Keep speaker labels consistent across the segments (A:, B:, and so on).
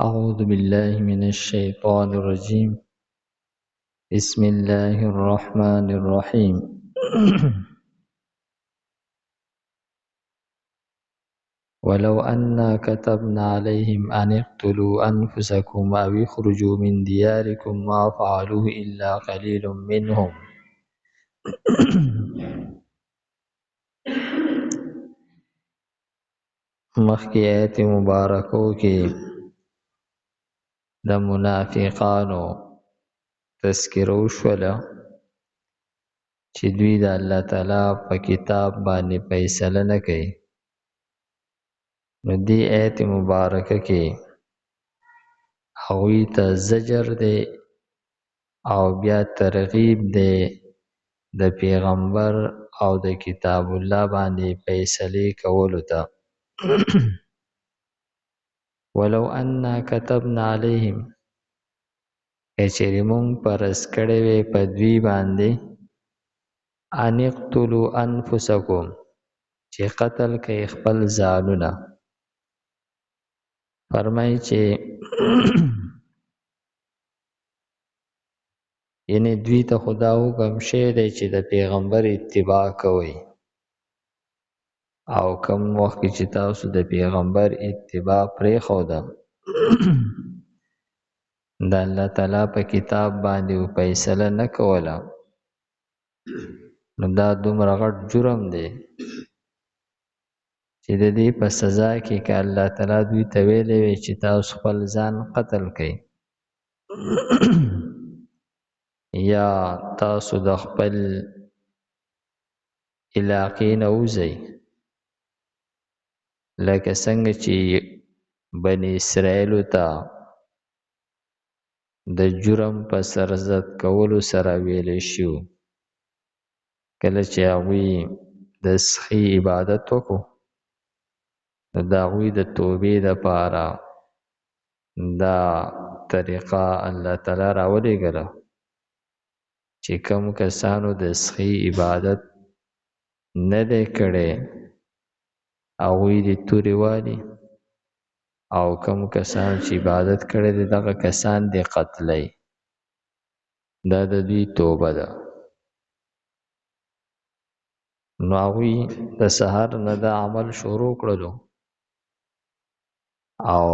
A: أعوذ بالله من الشيطان الرجيم. بسم الله الرحمن الرحيم. ولو أنا كتبنا عليهم أن اقتلوا أنفسكم أو اخرجوا من دياركم ما فعلوه إلا قليل منهم. مخکې آیت مبارکو کې د منافقانو تذکره وشوله چې دوی د الله تعالی په کتاب باندې فیصله نه کوي. نو دی آیت مبارکه کې هغوی ته زجر دی او بیا ترغیب دی د پیغمبر او د کتاب الله باندې فیصله کولو ته. ولو انا كتبنا عليهم کچری مونږ پرس کړی وی په دوی باندې ان اقتلوا انفسکم چې قتل کوي خپل ځانونه. فرمایي چې یعنی دوی ته خدا حکم شوی دی چې د پیغمبر اتباع کوئ، او کم وخت کې چې تاسو د پیغمبر اتباع پرېښوده د الله تعالی په کتاب باندې فیصله نه کوله، نو دا دومره غټ جرم دی چې د دې په سزا کې که الله تعالی دوی ته ویلی وي چې تاسو خپل ځان قتل کړئ یا تاسو د خپل علاقې نه وځئ، لکه څنګه چې بني اسرائیلو ته د جرم په سرزد کولو سره ویلی شو، کله چې هغوی د سخی عبادت وکړو نو د هغوی د توبې دپاره دا طریقه الله تعالی راولېږله چې کوم کسانو د سخی عبادت نه دی کړی هغوی دې تورې والي، او کوم کسان چې عبادت کړی دی دغه کسان دې قتلی. دا د دوی توبه ده. نو هغوی د سحر نه دا عمل شروع کړلو، او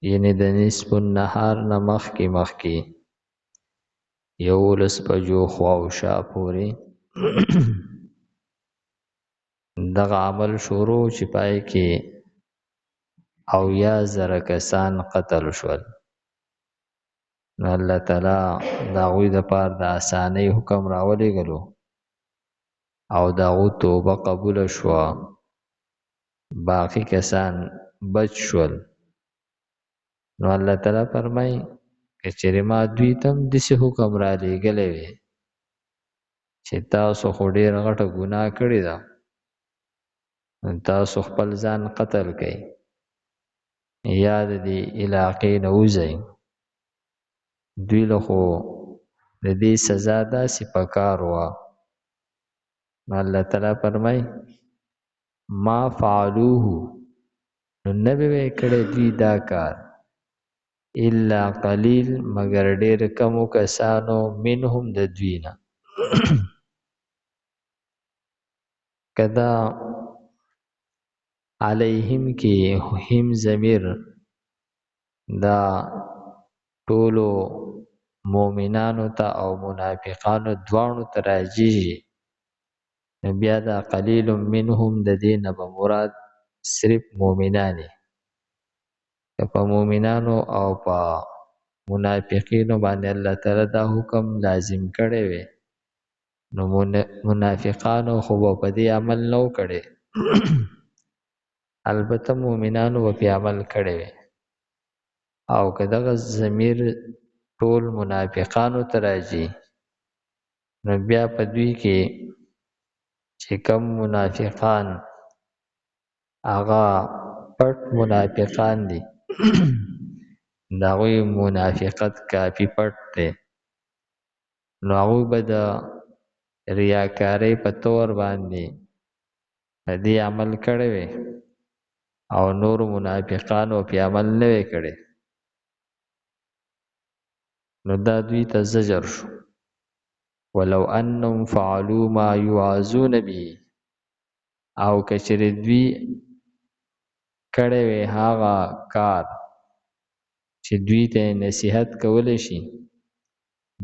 A: یعنی د نصف النهار نه مخکې 11 بجو خواوشا پورې دغه عمل شروع چې پای کې 80,000 کسان قتل شول. نو الله تعالی د هغوی دپاره د اسانۍ حکم راولېږلو او د هغو توبه قبوله شوه، باقي کسان بچ شول. نو الله تعالی فرمایي که چېرې ما دوی ته هم داسې حکم رالیږلی وی چې تاسو خو ډېره غټه ګناه کړې ده، تاسو خپل ځان قتل کړئ یا د دې علاقې نه وځئ، دوی له خو د دې سزا داسې پکار وه. نو الله تعالی فرمایي ما فعلوه، نو نه به یې کړی دوی دا کار الا قلیل مگر ډېر کمو کسانو منهم د دوی نه. که دا علیهم کې هم ضمیر دا ټولو مؤمنانو ته او منافقانو دواړو ته راجیږي، نو بیا دا قلیل منهم د دې نه به مراد صرف مؤمنانی. که په مؤمنانو او په منافقینو باندې الله تعالی دا حکم لازم کړی وی، نو منافقانو خو به په دې عمل نه و کړی البته مؤمنانو به پې عمل کړی وی. او که دغه ضمیر ټول منافقانو ته راځي، نو بیا په دوی کې چې کم منافقان هغه پټ منافقان دي د هغوی منافقت کافي پټ دی، نو هغوی به د ریاکارۍ په طور باندې د دې عمل کړی وی، او نور منافقانو په عمل نه وی کړي نو دا دوی ته زجر شو ولو انهم فعلوا ما يوعظون به او کچره دوی کړي وی هغه کار چې دوی ته نصیحت کول شي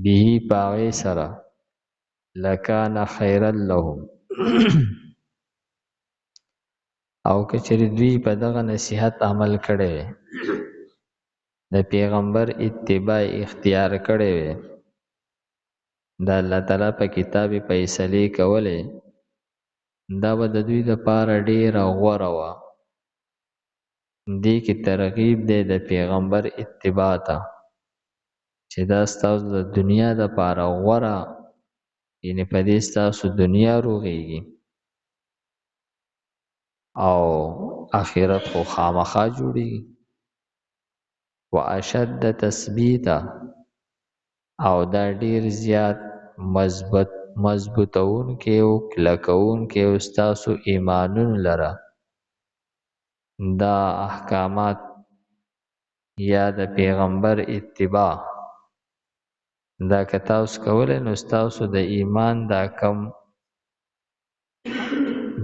A: به پاغه سره لکان خیرا لهم او کچره دوی په دغه نصیحت عمل کړي د پیغمبر اتباع اختیار کړي وي د الله تعالی په کتاب فیصله کوله دا به د دوی لپاره ډیره غوره وه دې کې ترغیب دی د پیغمبر اتباع ته چې دا ستاسو د دنیا لپاره غوره یعنی په دې ستاسو دنیا روغېږي او آخرت خو خامخا جوړېږي واشد تثبیتا او دا ډیر زیات مضبوطون کې او کلکون کې استاسو ایمانون لره دا احکامات یا د پیغمبر اتباع دا کتاوس کوله نو استاسو د ایمان دا کم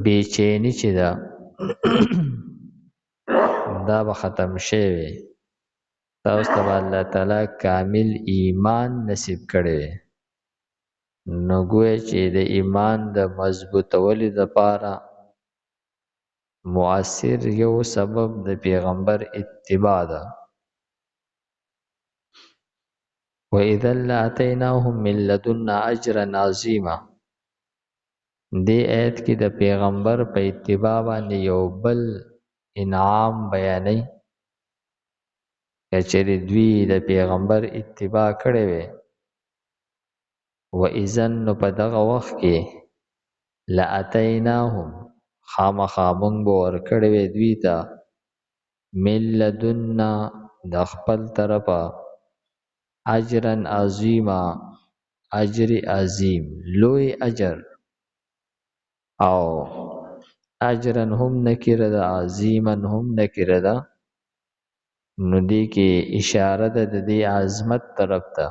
A: بیچینی چې دا به ختم شي تاسو ته الله تعالی کامل ایمان نصیب کړي نو ګویا چې د ایمان د مضبوطولو لپاره مؤثر یو سبب د پیغمبر اتباع ده وَإِذَا لَآتَيْنَاهُمْ مِنْ لَدُنَّا أَجْرًا عَظِيمًا دې آیت کې د پیغمبر په اتباع باندې یو بل انعام بیانې چې دوی د پیغمبر اتباع کړي وي وَإِذَن نو په دغه وخت کې لَآتَيْنَاهُمْ خامخا مونږ به ورکړی وي دوی ته من لدنا د خپل طرفه اجرا عظیما اجر عظیم لوی اجر او اجرا هم نکره ده عظیما هم نکره ده نو دی کې اشاره ده د دې عظمت طرف ته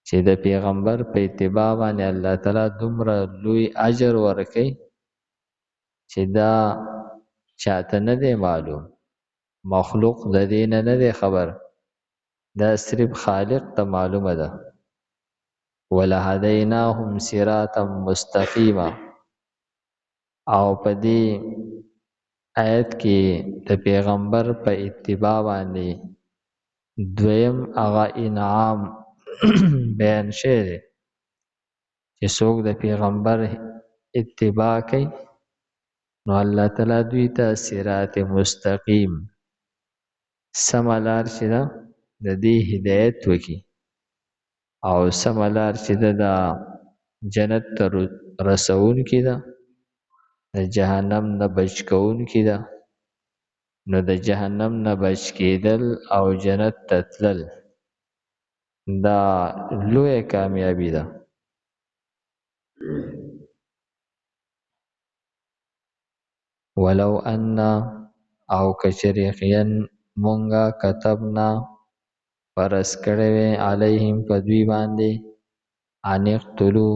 A: چې د پیغمبر په اتباع باندې الله تعالی دومره لوی اجر ورکړي چې دا چاته نه دی معلوم مخلوق د دې نه دی خبر دا صرف خالق ته معلومه ده ولهدیناهم صراطا مستقیما او په دې آیت کې د پیغمبر په اتباع باندې دویم هغه انعام بیان شوی چې څوک د پیغمبر اتباع کوي نو الله تعالی دوی ته صراط مستقیم سملار چې ده د دې هدایت وکي او سملار چې ده د جنت ته رسون کی ده د جهنم نه بچ کون کی ده نو د جهنم نه بچ کېدل او جنت ته تلل دا لویه کامیابی ده ولو ان او کچریخین مونږه كتبنا پرس کړي علیهم پدوی باندې ان اقتلوا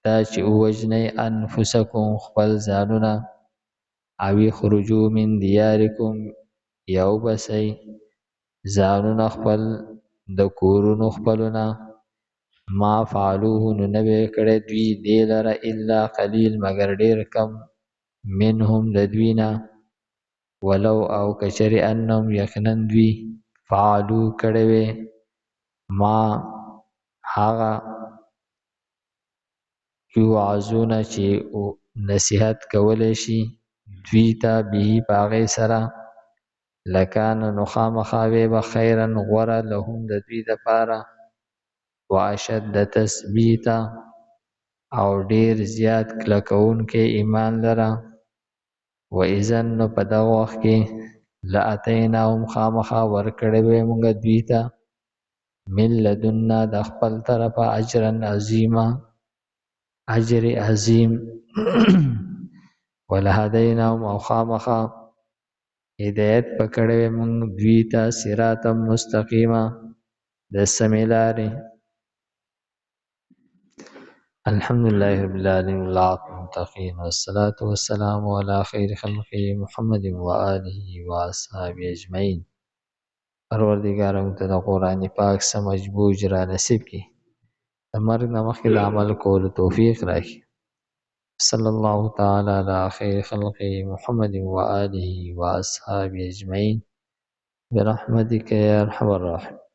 A: دا چې وجنی انفسکم خپل ځانونه او خرجوا من دیارکم یو بسی ځانونه خپل د کورونو خپلونه ما فعلوه نو نوی کړي دوی دی لره الا قلیل مگر ډیر کم منهم لدوینا ولو او کچری انهم یقینن دوی فعلو کړي ما هغه یوعظونه چې نصیحت کولای شي دوی ته به باغې سره لکان نخامخاوی بخیرا غورا لهم د دوی دپاره واشد تثبیتا او ډیر زیات کلکون کې ایمان لره و اذن نو په دغه وخت کې لاتیناهم خامخا ورکړی به موږ دوی ته من لدنا د خپل طرفه اجرا عظیما اجر عظیم ولهدیناهم او خامخا هدایت پکړې مونږ دوی ته صراط مستقیمه د سمې لارې. الحمد لله رب العالمين والعاقبة للمتقين والصلاة والسلام على خير خلقه محمد وآله وأصحابه أجمعين. پروردگار موږ ته د قرآن پاک سم مجبوج را نصیب کړي، د مرګ نه مخکې د عمل کولو توفیق راکړي. صلی الله تعالی علی خیر خلقه محمد وآله وأصحابه أجمعين برحمتك يا أرحم الراحمين.